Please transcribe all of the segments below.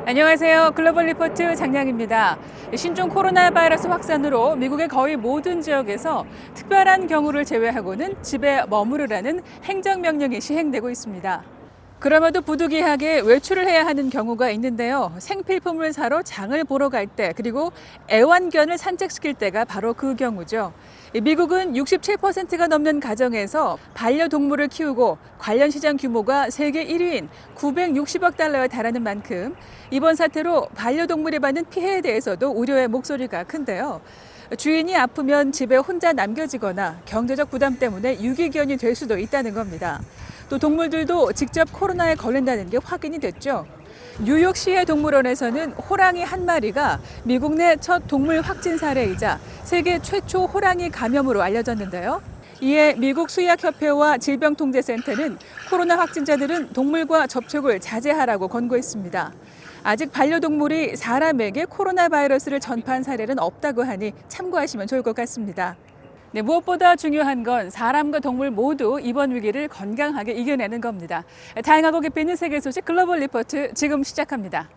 안녕하세요. 글로벌 리포트 장량입니다. 신종 코로나 바이러스 확산으로 미국의 거의 모든 지역에서 특별한 경우를 제외하고는 집에 머무르라는 행정명령이 시행되고 있습니다. 그럼에도 부득이하게 외출을 해야 하는 경우가 있는데요. 생필품을 사러 장을 보러 갈 때, 그리고 애완견을 산책시킬 때가 바로 그 경우죠. 미국은 67%가 넘는 가정에서 반려동물을 키우고 관련 시장 규모가 세계 1위인 960억 달러에 달하는 만큼 이번 사태로 반려동물이 받는 피해에 대해서도 우려의 목소리가 큰데요. 주인이 아프면 집에 혼자 남겨지거나 경제적 부담 때문에 유기견이 될 수도 있다는 겁니다. 또 동물들도 직접 코로나에 걸린다는 게 확인이 됐죠. 뉴욕시의 동물원에서는 호랑이 한 마리가 미국 내 첫 동물 확진 사례이자 세계 최초 호랑이 감염으로 알려졌는데요. 이에 미국 수의학협회와 질병통제센터는 코로나 확진자들은 동물과 접촉을 자제하라고 권고했습니다. 아직 반려동물이 사람에게 코로나 바이러스를 전파한 사례는 없다고 하니 참고하시면 좋을 것 같습니다. 네, 무엇보다 중요한 건 사람과 동물 모두 이번 위기를 건강하게 이겨내는 겁니다. 다양하고 깊이 있는 세계 소식 글로벌 리포트 지금 시작합니다.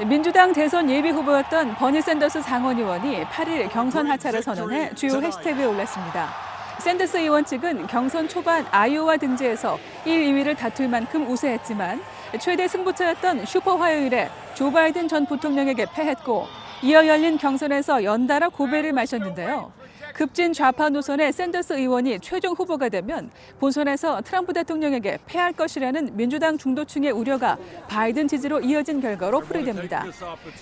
민주당 대선 예비 후보였던 버니 샌더스 상원 의원이 8일 경선 하차를 선언해 주요 해시태그에 올랐습니다. 샌더스 의원 측은 경선 초반 아이오와 등지에서 1, 2위를 다툴 만큼 우세했지만 최대 승부처였던 슈퍼 화요일에 조 바이든 전 부통령에게 패했고 이어 열린 경선에서 연달아 고배를 마셨는데요. 급진 좌파 노선의 샌더스 의원이 최종 후보가 되면 본선에서 트럼프 대통령에게 패할 것이라는 민주당 중도층의 우려가 바이든 지지로 이어진 결과로 풀이됩니다.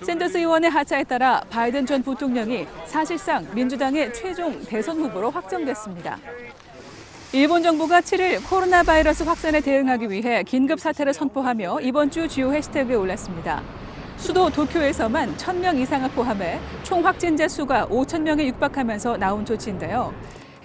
샌더스 의원의 하차에 따라 바이든 전 부통령이 사실상 민주당의 최종 대선 후보로 확정됐습니다. 일본 정부가 7일 코로나 바이러스 확산에 대응하기 위해 긴급 사태를 선포하며 이번 주 주요 해시태그에 올랐습니다. 수도 도쿄에서만 1,000명 이상을 포함해 총 확진자 수가 5,000명에 육박하면서 나온 조치인데요.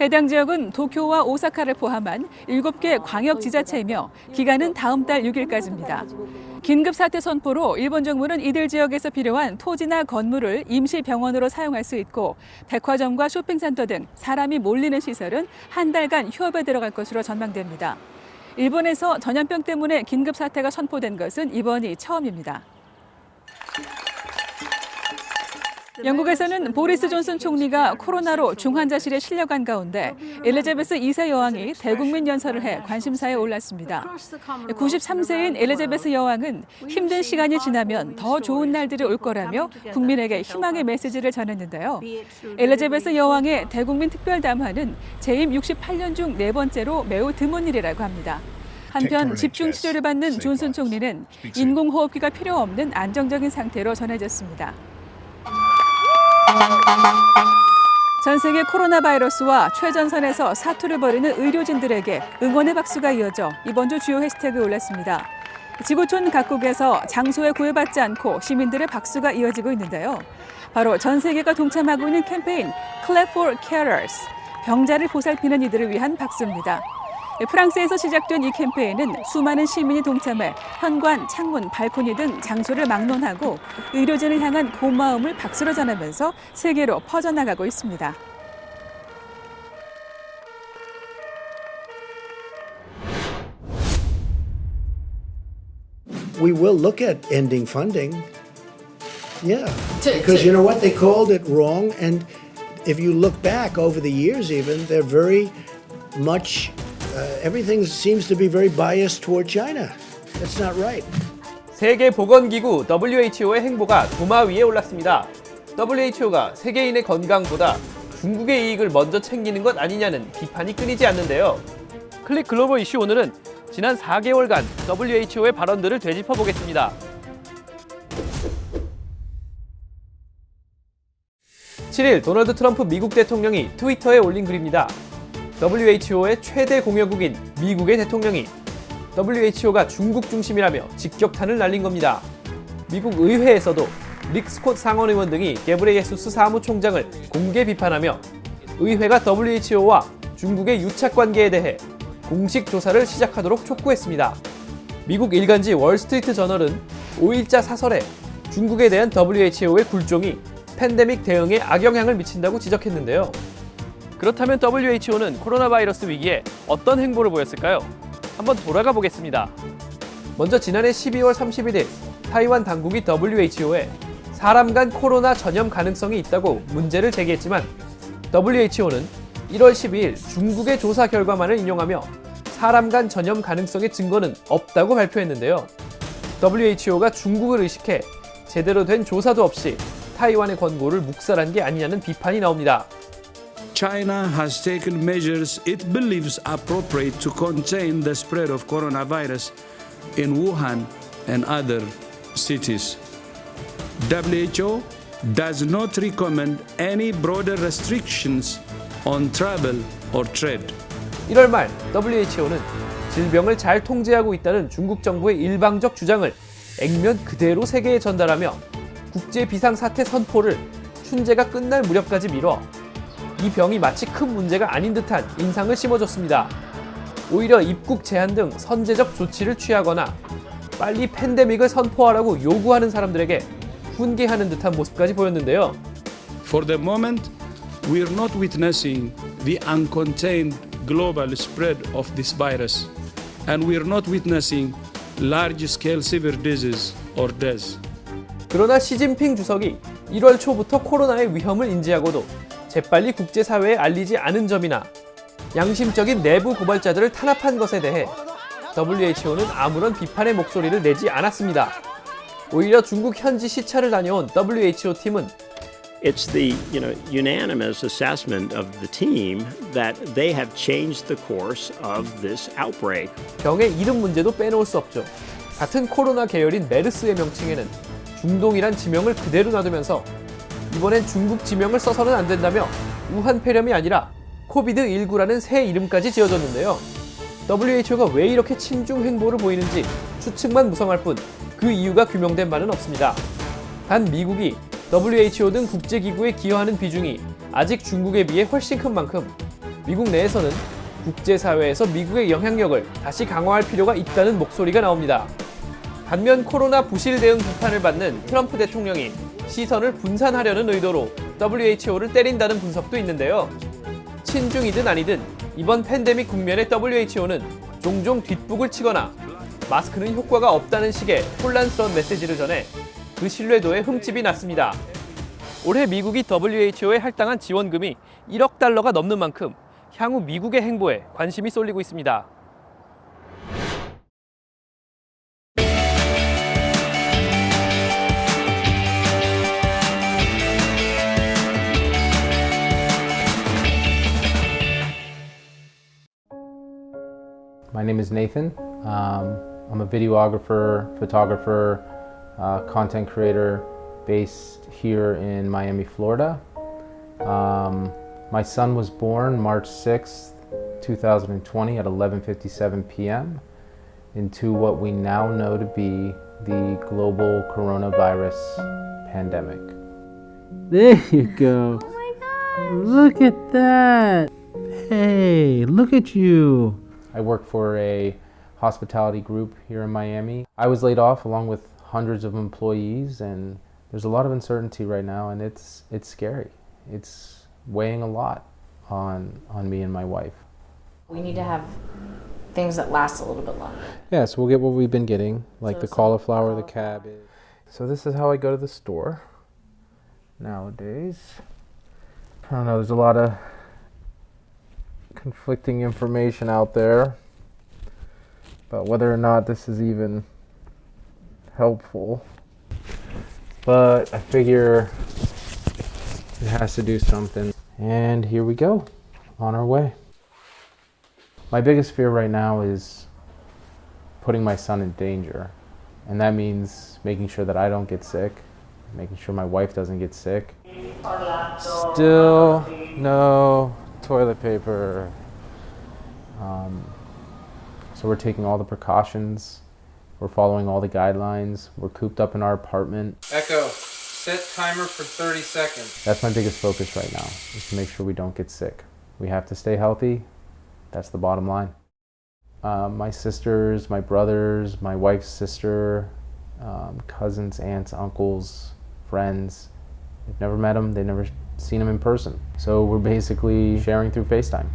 해당 지역은 도쿄와 오사카를 포함한 7개 광역 지자체이며 기간은 다음 달 6일까지입니다. 긴급 사태 선포로 일본 정부는 이들 지역에서 필요한 토지나 건물을 임시 병원으로 사용할 수 있고 백화점과 쇼핑센터 등 사람이 몰리는 시설은 한 달간 휴업에 들어갈 것으로 전망됩니다. 일본에서 전염병 때문에 긴급 사태가 선포된 것은 이번이 처음입니다. 영국에서는 보리스 존슨 총리가 코로나로 중환자실에 실려간 가운데 엘리자베스 2세 여왕이 대국민 연설을 해 관심사에 올랐습니다. 93세인 엘리자베스 여왕은 힘든 시간이 지나면 더 좋은 날들이 올 거라며 국민에게 희망의 메시지를 전했는데요. 엘리자베스 여왕의 대국민 특별 담화는 재임 68년 중 4번째로 매우 드문 일이라고 합니다. 한편 집중 치료를 받는 존슨 총리는 인공호흡기가 필요 없는 안정적인 상태로 전해졌습니다. 전 세계 코로나 바이러스와 최전선에서 사투를 벌이는 의료진들에게 응원의 박수가 이어져 이번 주 주요 해시태그에 올랐습니다. 지구촌 각국에서 장소에 구애받지 않고 시민들의 박수가 이어지고 있는데요. 바로 전 세계가 동참하고 있는 캠페인 Clap for Carers, 병자를 보살피는 이들을 위한 박수입니다. 프랑스에서 시작된 이 캠페인은 수많은 시민이 동참해 현관, 창문, 발코니 등 장소를 막론하고 의료진을 향한 고마움을 박수로 전하면서 세계로 퍼져나가고 있습니다. We will look at ending funding. Yeah, because you know what? They called it wrong, and if you look back over the years even, they're very much everything seems to be very biased toward China. That's not right. 세계보건기구 WHO의 행보가 도마 위에 올랐습니다. WHO가 세계인의 건강보다 중국의 이익을 먼저 챙기는 것 아니냐는 비판이 끊이지 않는데요. 클릭 글로벌 이슈 오늘은 지난 4개월간 WHO의 발언들을 되짚어 보겠습니다. 7일 도널드 트럼프 미국 대통령이 트위터에 올린 글입니다. WHO의 최대 공여국인 미국의 대통령이 WHO가 중국 중심이라며 직격탄을 날린 겁니다. 미국 의회에서도 릭 스콧 상원의원 등이 게브레예수스 사무총장을 공개 비판하며 의회가 WHO와 중국의 유착 관계에 대해 공식 조사를 시작하도록 촉구했습니다. 미국 일간지 월스트리트 저널은 5일자 사설에 중국에 대한 WHO의 굴종이 팬데믹 대응에 악영향을 미친다고 지적했는데요. 그렇다면 WHO는 코로나 바이러스 위기에 어떤 행보를 보였을까요? 한번 돌아가 보겠습니다. 먼저 지난해 12월 31일 타이완 당국이 WHO에 사람 간 코로나 전염 가능성이 있다고 문제를 제기했지만 WHO는 1월 12일 중국의 조사 결과만을 인용하며 사람 간 전염 가능성의 증거는 없다고 발표했는데요. WHO가 중국을 의식해 제대로 된 조사도 없이 타이완의 권고를 묵살한 게 아니냐는 비판이 나옵니다. China has taken measures it believes appropriate to contain the spread of coronavirus in Wuhan and other cities. WHO does not recommend any broader restrictions on travel or trade. 1월 말 WHO는 질병을 잘 통제하고 있다는 중국 정부의 일방적 주장을 액면 그대로 세계에 전달하며 국제 비상사태 선포를 춘제가 끝날 무렵까지 미뤄 이 병이 마치 큰 문제가 아닌 듯한 인상을 심어줬습니다. 오히려 입국 제한 등 선제적 조치를 취하거나 빨리 팬데믹을 선포하라고 요구하는 사람들에게 훈계하는 듯한 모습까지 보였는데요. For the moment, we are not witnessing the uncontained global spread of this virus, and we are not witnessing large-scale severe disease or deaths. 그러나 시진핑 주석이 1월 초부터 코로나의 위험을 인지하고도 재빨리 국제사회에 알리지 않은 점이나 양심적인 내부 고발자들을 탄압한 것에 대해 WHO는 아무런 비판의 목소리를 내지 않았습니다. 오히려 중국 현지 시찰을 다녀온 WHO 팀은 It's the unanimous assessment of the team that they have changed the course of this outbreak. 병의 이름 문제도 빼놓을 수 없죠. 같은 코로나 계열인 메르스의 명칭에는 중동이란 지명을 그대로 놔두면서 이번엔 중국 지명을 써서는 안 된다며 우한 폐렴이 아니라 코비드19라는 새 이름까지 지어줬는데요. WHO가 왜 이렇게 친중 행보를 보이는지 추측만 무성할 뿐 그 이유가 규명된 바는 없습니다. 단 미국이 WHO 등 국제기구에 기여하는 비중이 아직 중국에 비해 훨씬 큰 만큼 미국 내에서는 국제사회에서 미국의 영향력을 다시 강화할 필요가 있다는 목소리가 나옵니다. 반면 코로나 부실 대응 비판을 받는 트럼프 대통령이 시선을 분산하려는 의도로 WHO를 때린다는 분석도 있는데요. 친중이든 아니든 이번 팬데믹 국면의 WHO는 종종 뒷북을 치거나 마스크는 효과가 없다는 식의 혼란스러운 메시지를 전해 그 신뢰도에 흠집이 났습니다. 올해 미국이 WHO에 할당한 지원금이 1억 달러가 넘는 만큼 향후 미국의 행보에 관심이 쏠리고 있습니다. My name is Nathan. I'm a videographer, photographer, content creator based here in Miami, Florida. My son was born March 6th, 2020 at 11:57 p.m. into what we now know to be the global coronavirus pandemic. There you go. Oh my gosh. Look at that. Hey, look at you. I work for a hospitality group here in Miami. I was laid off along with hundreds of employees, and there's a lot of uncertainty right now, and it's scary. It's weighing a lot on me and my wife. We need to have things that last a little bit longer. Yeah, so we'll get what we've been getting, like So the some cauliflower, the cauliflower. cabbage. So this is how I go to the store nowadays. I don't know, there's a lot of conflicting information out there about whether or not this is even helpful. But I figure it has to do something. And here we go, on our way. My biggest fear right now is putting my son in danger. And that means making sure that I don't get sick, making sure my wife doesn't get sick. Still no toilet paper. So we're taking all the precautions. We're following all the guidelines. We're cooped up in our apartment. Echo, set timer for 30 seconds. That's my biggest focus right now, is to make sure we don't get sick. We have to stay healthy. That's the bottom line. My sisters, my brothers, my wife's sister, cousins, aunts, uncles, friends, They've never met him, they've never seen him in person. So we're basically sharing through FaceTime.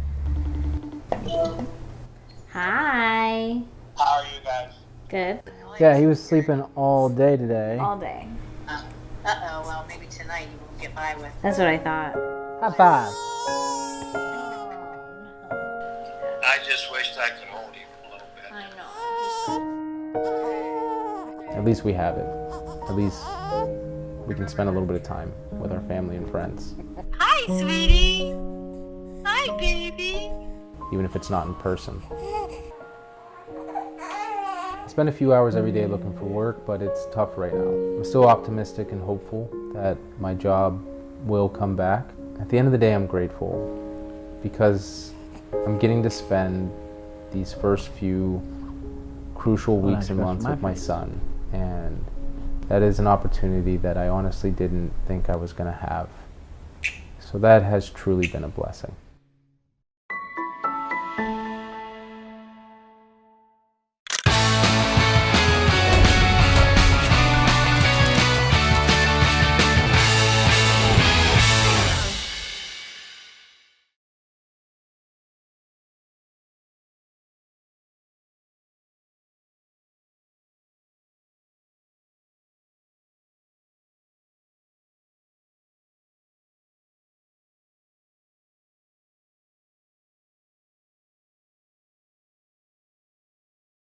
Hi. How are you guys? Good. Yeah, he was sleeping all day today. All day. Uh-oh, well, maybe tonight you won't get by with. That's what I thought. High five. I just wished I could hold you a little bit. I know. At least we have it. At least we can spend a little bit of time with our family and friends. Hi, sweetie. Hi, baby. Even if it's not in person. I spend a few hours every day looking for work, but it's tough right now. I'm still optimistic and hopeful that my job will come back. At the end of the day, I'm grateful because I'm getting to spend these first few crucial weeks and months with my son, and that is an opportunity that I honestly didn't think I was going to have. So that has truly been a blessing.